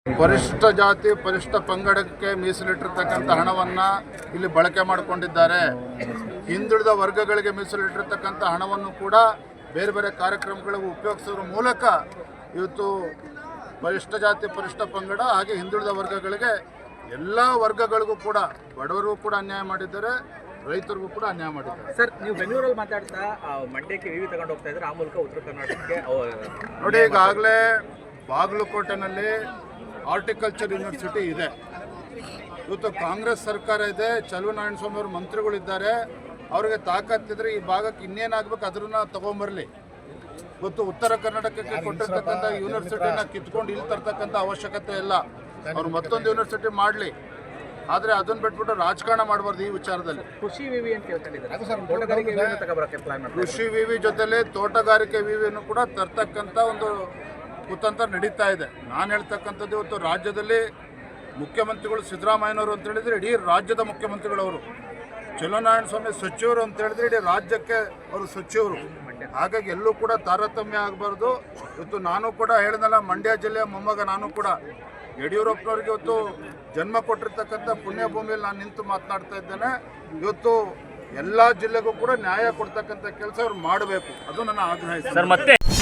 ಪರಿಶಿಷ್ಟ ಜಾತಿ ಪರಿಶಿಷ್ಟ ಪಂಗಡಕ್ಕೆ ಮೀಸಲಿಟ್ಟಿರ್ತಕ್ಕಂಥ ಹಣವನ್ನು ಇಲ್ಲಿ ಬಳಕೆ ಮಾಡಿಕೊಂಡಿದ್ದಾರೆ. ಹಿಂದುಳಿದ ವರ್ಗಗಳಿಗೆ ಮೀಸಲಿಟ್ಟಿರ್ತಕ್ಕಂಥ ಹಣವನ್ನು ಕೂಡ ಬೇರೆ ಬೇರೆ ಕಾರ್ಯಕ್ರಮಗಳಿಗೆ ಉಪಯೋಗಿಸೋದ್ರ ಮೂಲಕ ಇವತ್ತು ಪರಿಶಿಷ್ಟ ಜಾತಿ ಪರಿಶಿಷ್ಟ ಪಂಗಡ ಹಾಗೆ ಹಿಂದುಳಿದ ವರ್ಗಗಳಿಗೆ ಎಲ್ಲ ವರ್ಗಗಳಿಗೂ ಕೂಡ ಬಡವರಿಗೂ ಕೂಡ ಅನ್ಯಾಯ ಮಾಡಿದ್ದಾರೆ, ರೈತರಿಗೂ ಕೂಡ ಅನ್ಯಾಯ ಮಾಡಿದ್ದಾರೆ. ಸರ್, ನೀವು ಬೆಂಗಳೂರಲ್ಲಿ ಮಾತಾಡ್ತಾ ಮಂಡ್ಯಕ್ಕೆ ವಿವಿ ತಗೊಂಡು ಹೋಗ್ತಾ ಇದ್ದಾರೆ, ಆ ಮೂಲಕ ಉತ್ತರ ಕರ್ನಾಟಕಕ್ಕೆ ನೋಡಿ, ಈಗಾಗಲೇ ಬಾಗಲಕೋಟೆನಲ್ಲಿ ಹಾರ್ಟಿಕಲ್ಚರ್ ಯೂನಿವರ್ಸಿಟಿ ಇದೆ. ಇವತ್ತು ಕಾಂಗ್ರೆಸ್ ಸರ್ಕಾರ ಇದೆ, ಚಲುವನಾರಾಯಣ ಸ್ವಾಮಿ ಅವರು ಮಂತ್ರಿಗಳಿದ್ದಾರೆ, ಅವರಿಗೆ ತಾಕತ್ತಿದ್ರೆ ಈ ಭಾಗಕ್ಕೆ ಇನ್ನೇನಾಗಬೇಕು ಅದನ್ನ ತಗೊಂಬರಲಿ. ಇವತ್ತು ಉತ್ತರ ಕರ್ನಾಟಕಕ್ಕೆ ಕೊಟ್ಟಿರ್ತಕ್ಕಂಥ ಯೂನಿವರ್ಸಿಟಿನ ಕಿತ್ಕೊಂಡು ಇಲ್ಲಿ ತರ್ತಕ್ಕಂಥ ಅವಶ್ಯಕತೆ ಇಲ್ಲ. ಅವ್ರು ಮತ್ತೊಂದು ಯೂನಿವರ್ಸಿಟಿ ಮಾಡಲಿ, ಆದರೆ ಅದನ್ನು ಬಿಟ್ಬಿಟ್ಟು ರಾಜಕಾರಣ ಮಾಡಬಾರ್ದು. ಈ ವಿಚಾರದಲ್ಲಿ ಕೃಷಿ ವಿವಿ ಅಂತ ಕೃಷಿ ವಿವಿ ಜೊತೆಲಿ ತೋಟಗಾರಿಕೆ ವಿವಿಯನ್ನು ಕೂಡ ತರ್ತಕ್ಕಂಥ ಒಂದು ಕುತಂತ್ರ ನಡೀತಾ ಇದೆ. ನಾನು ಹೇಳ್ತಕ್ಕಂಥದ್ದು ಇವತ್ತು ರಾಜ್ಯದಲ್ಲಿ ಮುಖ್ಯಮಂತ್ರಿಗಳು ಸಿದ್ದರಾಮಯ್ಯನವರು ಅಂತ ಹೇಳಿದ್ರೆ ಇಡೀ ರಾಜ್ಯದ ಮುಖ್ಯಮಂತ್ರಿಗಳವರು, ಚಲುವನಾರಾಯಣ ಸ್ವಾಮಿ ಸಚಿವರು ಅಂತ ಹೇಳಿದ್ರೆ ಇಡೀ ರಾಜ್ಯಕ್ಕೆ ಅವರು ಸಚಿವರು. ಹಾಗಾಗಿ ಎಲ್ಲೂ ಕೂಡ ತಾರತಮ್ಯ ಆಗಬಾರ್ದು. ಇವತ್ತು ನಾನು ಕೂಡ ಹೇಳಿದ್ನಲ್ಲ, ಮಂಡ್ಯ ಜಿಲ್ಲೆಯ ಮೊಮ್ಮಗ ನಾನು ಕೂಡ ಯಡಿಯೂರಪ್ಪನವ್ರಿಗೆ ಇವತ್ತು ಜನ್ಮ ಕೊಟ್ಟಿರ್ತಕ್ಕಂಥ ಪುಣ್ಯಭೂಮಿಯಲ್ಲಿ ನಾನು ನಿಂತು ಮಾತನಾಡ್ತಾ ಇದ್ದೇನೆ. ಇವತ್ತು ಎಲ್ಲ ಜಿಲ್ಲೆಗೂ ಕೂಡ ನ್ಯಾಯ ಕೊಡ್ತಕ್ಕಂಥ ಕೆಲಸ ಅವ್ರು ಮಾಡಬೇಕು, ಅದು ನನ್ನ ಆಗ್ರಹ.